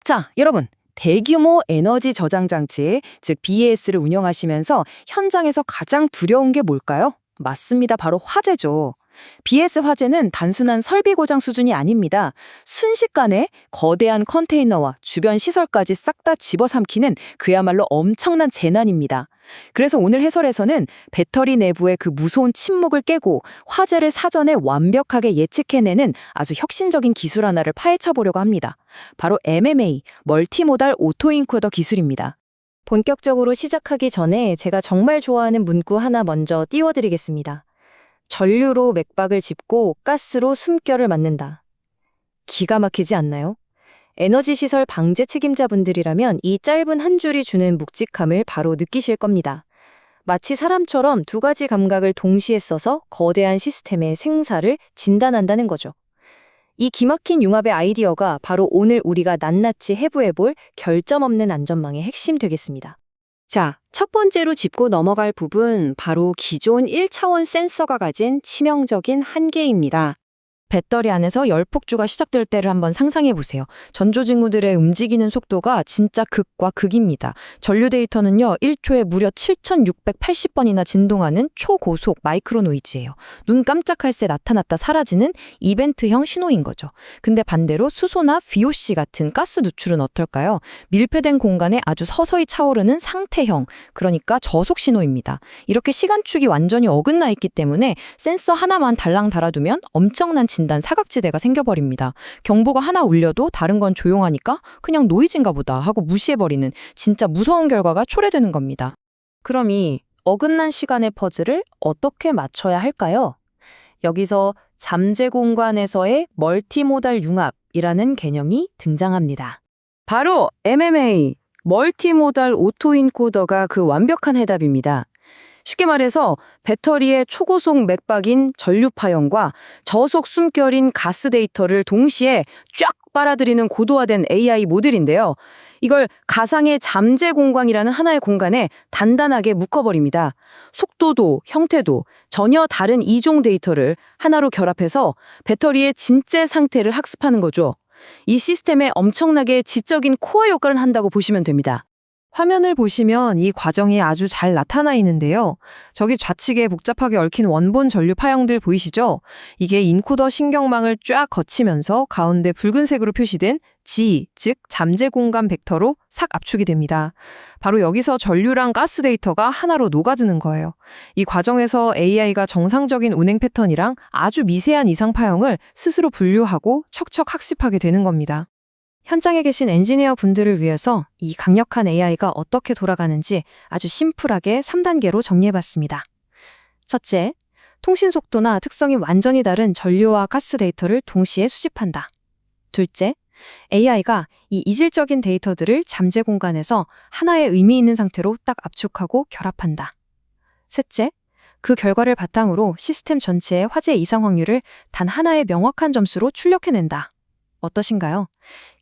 자, 여러분. 대규모 에너지 저장 장치, 즉 BES를 운영하시면서 현장에서 가장 두려운 게 뭘까요? 맞습니다. 바로 화재죠. BES 화재는 단순한 설비 고장 수준이 아닙니다. 순식간에 거대한 컨테이너와 주변 시설까지 싹 다 집어삼키는 그야말로 엄청난 재난입니다. 그래서 오늘 해설에서는 배터리 내부의 그 무서운 침묵을 깨고 화재를 사전에 완벽하게 예측해내는 아주 혁신적인 기술 하나를 파헤쳐 보려고 합니다. 바로 MMA, 멀티모달 오토인코더 기술입니다. 본격적으로 시작하기 전에 제가 정말 좋아하는 문구 하나 먼저 띄워드리겠습니다. 전류로 맥박을 짚고 가스로 숨결을 맞는다. 기가 막히지 않나요? 에너지 시설 방제 책임자분들이라면 이 짧은 한 줄이 주는 묵직함을 바로 느끼실 겁니다. 마치 사람처럼 두 가지 감각을 동시에 써서 거대한 시스템의 생사를 진단한다는 거죠. 이 기막힌 융합의 아이디어가 바로 오늘 우리가 낱낱이 해부해볼 결점 없는 안전망의 핵심 되겠습니다. 자, 첫 번째로 짚고 넘어갈 부분, 바로 기존 1차원 센서가 가진 치명적인 한계입니다. 배터리 안에서 열폭주가 시작될 때를 한번 상상해 보세요. 전조징후들의 움직이는 속도가 진짜 극과 극입니다. 전류 데이터는요, 1초에 무려 7,680번이나 진동하는 초고속 마이크로 노이즈예요. 눈 깜짝할 새 나타났다 사라지는 이벤트형 신호인 거죠. 근데 반대로 수소나 VOC 같은 가스 누출은 어떨까요? 밀폐된 공간에 아주 서서히 차오르는 상태형, 그러니까 저속 신호입니다. 이렇게 시간축이 완전히 어긋나 있기 때문에 센서 하나만 달랑 달아두면 엄청난 진단 사각지대가 생겨버립니다. 경보가 하나 울려도 다른 건 조용하니까 그냥 노이즈인가 보다 하고 무시해버리는 진짜 무서운 결과가 초래되는 겁니다. 그럼 이 어긋난 시간의 퍼즐을 어떻게 맞춰야 할까요? 여기서 잠재 공간에서의 멀티모달 융합이라는 개념이 등장합니다. 바로 MMA, 멀티모달 오토인코더가 그 완벽한 해답입니다. 쉽게 말해서 배터리의 초고속 맥박인 전류 파형과 저속 숨결인 가스 데이터를 동시에 쫙 빨아들이는 고도화된 AI 모듈인데요. 이걸 가상의 잠재 공간이라는 하나의 공간에 단단하게 묶어버립니다. 속도도 형태도 전혀 다른 이종 데이터를 하나로 결합해서 배터리의 진짜 상태를 학습하는 거죠. 이 시스템에 엄청나게 지적인 코어 효과를 한다고 보시면 됩니다. 화면을 보시면 이 과정이 아주 잘 나타나 있는데요. 저기 좌측에 복잡하게 얽힌 원본 전류 파형들 보이시죠? 이게 인코더 신경망을 쫙 거치면서 가운데 붉은색으로 표시된 G, 즉 잠재 공간 벡터로 싹 압축이 됩니다. 바로 여기서 전류랑 가스 데이터가 하나로 녹아드는 거예요. 이 과정에서 AI가 정상적인 운행 패턴이랑 아주 미세한 이상 파형을 스스로 분류하고 척척 학습하게 되는 겁니다. 현장에 계신 엔지니어 분들을 위해서 이 강력한 AI가 어떻게 돌아가는지 아주 심플하게 3단계로 정리해봤습니다. 첫째, 통신 속도나 특성이 완전히 다른 전류와 가스 데이터를 동시에 수집한다. 둘째, AI가 이 이질적인 데이터들을 잠재 공간에서 하나의 의미 있는 상태로 딱 압축하고 결합한다. 셋째, 그 결과를 바탕으로 시스템 전체의 화재 이상 확률을 단 하나의 명확한 점수로 출력해낸다. 어떠신가요?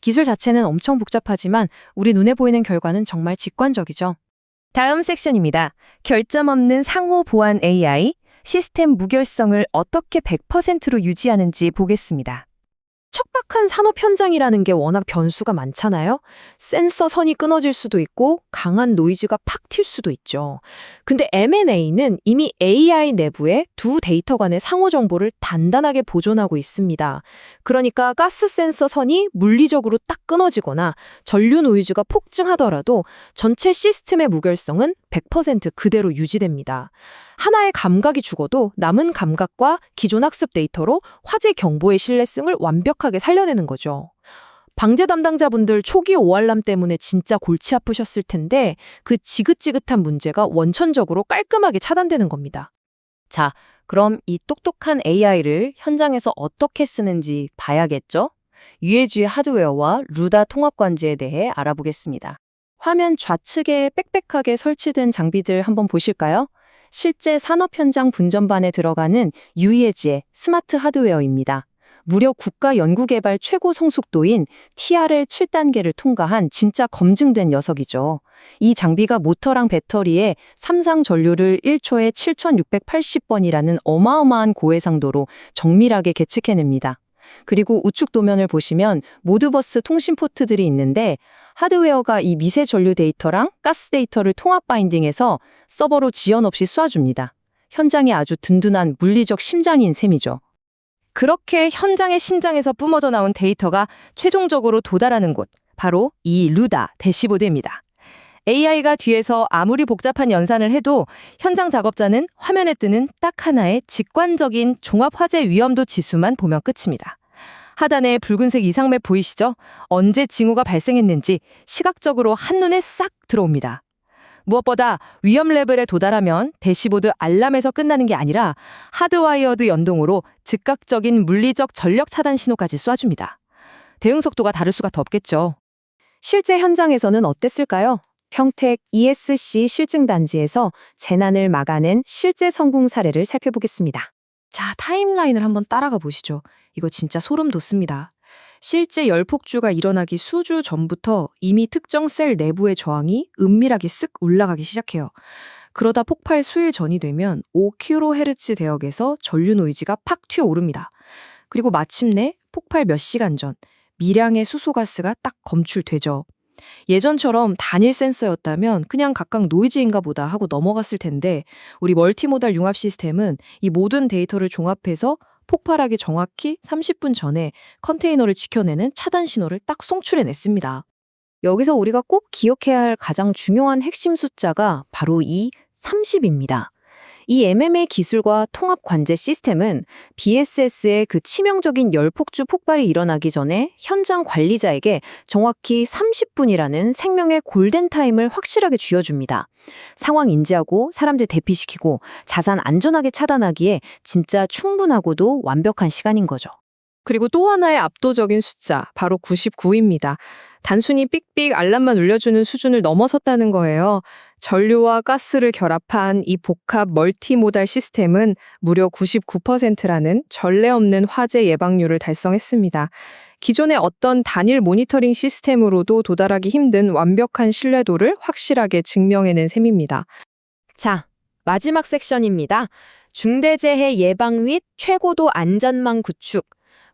기술 자체는 엄청 복잡하지만 우리 눈에 보이는 결과는 정말 직관적이죠. 다음 섹션입니다. 결점 없는 상호 보안 AI, 시스템 무결성을 어떻게 100%로 유지하는지 보겠습니다. 척박한 산업 현장이라는 게 워낙 변수가 많잖아요. 센서 선이 끊어질 수도 있고 강한 노이즈가 팍 튈 수도 있죠. 근데 M&A는 이미 AI 내부에 두 데이터 간의 상호 정보를 단단하게 보존하고 있습니다. 그러니까 가스 센서 선이 물리적으로 딱 끊어지거나 전류 노이즈가 폭증하더라도 전체 시스템의 무결성은 100% 그대로 유지됩니다. 하나의 감각이 죽어도 남은 감각과 기존 학습 데이터로 화재 경보의 신뢰성을 완벽하게 살려내는 거죠. 방제 담당자분들 초기 오알람 때문에 진짜 골치 아프셨을 텐데 그 지긋지긋한 문제가 원천적으로 깔끔하게 차단되는 겁니다. 자, 그럼 이 똑똑한 AI를 현장에서 어떻게 쓰는지 봐야겠죠? UAG 하드웨어와 루다 통합관제에 대해 알아보겠습니다. 화면 좌측에 빽빽하게 설치된 장비들 한번 보실까요? 실제 산업 현장 분전반에 들어가는 UEG의 스마트 하드웨어입니다. 무려 국가 연구개발 최고 성숙도인 TRL 7단계를 통과한 진짜 검증된 녀석이죠. 이 장비가 모터랑 배터리에 삼상 전류를 1초에 7,680번이라는 어마어마한 고해상도로 정밀하게 계측해냅니다. 그리고 우측 도면을 보시면 모드버스 통신 포트들이 있는데 하드웨어가 이 미세 전류 데이터랑 가스 데이터를 통합 바인딩해서 서버로 지연 없이 쏴줍니다. 현장에 아주 든든한 물리적 심장인 셈이죠. 그렇게 현장의 심장에서 뿜어져 나온 데이터가 최종적으로 도달하는 곳, 바로 이 루다 대시보드입니다. AI가 뒤에서 아무리 복잡한 연산을 해도 현장 작업자는 화면에 뜨는 딱 하나의 직관적인 종합화재 위험도 지수만 보면 끝입니다. 하단에 붉은색 이상맵 보이시죠? 언제 징후가 발생했는지 시각적으로 한눈에 싹 들어옵니다. 무엇보다 위험 레벨에 도달하면 대시보드 알람에서 끝나는 게 아니라 하드와이어드 연동으로 즉각적인 물리적 전력 차단 신호까지 쏴줍니다. 대응 속도가 다를 수가 더 없겠죠. 실제 현장에서는 어땠을까요? 평택 ESC 실증단지에서 재난을 막아낸 실제 성공 사례를 살펴보겠습니다. 자, 타임라인을 한번 따라가 보시죠. 이거 진짜 소름 돋습니다. 실제 열폭주가 일어나기 수주 전부터 이미 특정 셀 내부의 저항이 은밀하게 쓱 올라가기 시작해요. 그러다 폭발 수일 전이 되면 5kHz 대역에서 전류 노이즈가 팍 튀어오릅니다. 그리고 마침내 폭발 몇 시간 전 미량의 수소가스가 딱 검출되죠. 예전처럼 단일 센서였다면 그냥 각각 노이즈인가 보다 하고 넘어갔을 텐데 우리 멀티모달 융합 시스템은 이 모든 데이터를 종합해서 폭발하기 정확히 30분 전에 컨테이너를 지켜내는 차단 신호를 딱 송출해냈습니다. 여기서 우리가 꼭 기억해야 할 가장 중요한 핵심 숫자가 바로 이 30입니다. 이 MMA 기술과 통합 관제 시스템은 BSS의 그 치명적인 열폭주 폭발이 일어나기 전에 현장 관리자에게 정확히 30분이라는 생명의 골든타임을 확실하게 쥐어줍니다. 상황 인지하고 사람들 대피시키고 자산 안전하게 차단하기에 진짜 충분하고도 완벽한 시간인 거죠. 그리고 또 하나의 압도적인 숫자, 바로 99입니다. 단순히 삑삑 알람만 울려주는 수준을 넘어섰다는 거예요. 전류와 가스를 결합한 이 복합 멀티모달 시스템은 무려 99%라는 전례 없는 화재 예방률을 달성했습니다. 기존의 어떤 단일 모니터링 시스템으로도 도달하기 힘든 완벽한 신뢰도를 확실하게 증명해낸 셈입니다. 자, 마지막 섹션입니다. 중대재해 예방 및 최고도 안전망 구축.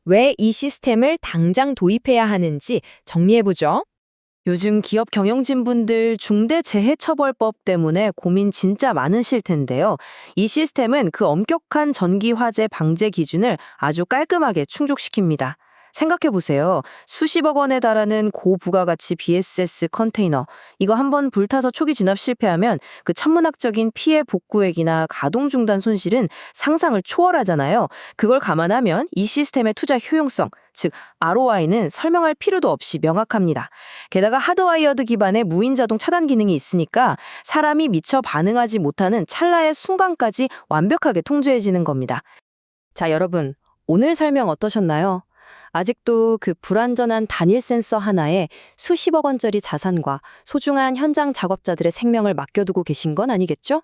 왜 이 시스템을 당장 도입해야 하는지 정리해보죠. 요즘 기업 경영진분들 중대재해처벌법 때문에 고민 진짜 많으실 텐데요. 이 시스템은 그 엄격한 전기 화재 방제 기준을 아주 깔끔하게 충족시킵니다. 생각해보세요. 수십억 원에 달하는 고부가가치 BSS 컨테이너. 이거 한번 불타서 초기 진압 실패하면 그 천문학적인 피해 복구액이나 가동 중단 손실은 상상을 초월하잖아요. 그걸 감안하면 이 시스템의 투자 효용성, 즉 ROI는 설명할 필요도 없이 명확합니다. 게다가 하드와이어드 기반의 무인 자동 차단 기능이 있으니까 사람이 미처 반응하지 못하는 찰나의 순간까지 완벽하게 통제해지는 겁니다. 자, 여러분, 오늘 설명 어떠셨나요? 아직도 그 불완전한 단일 센서 하나에 수십억 원짜리 자산과 소중한 현장 작업자들의 생명을 맡겨두고 계신 건 아니겠죠?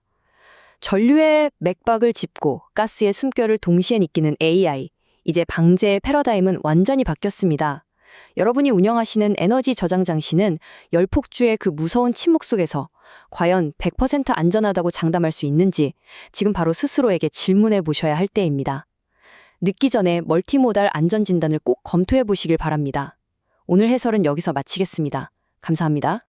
전류의 맥박을 짚고 가스의 숨결을 동시에 느끼는 AI. 이제 방제의 패러다임은 완전히 바뀌었습니다. 여러분이 운영하시는 에너지 저장 장치는 열폭주의 그 무서운 침묵 속에서 과연 100% 안전하다고 장담할 수 있는지 지금 바로 스스로에게 질문해 보셔야 할 때입니다. 늦기 전에 멀티모달 안전진단을 꼭 검토해 보시길 바랍니다. 오늘 해설은 여기서 마치겠습니다. 감사합니다.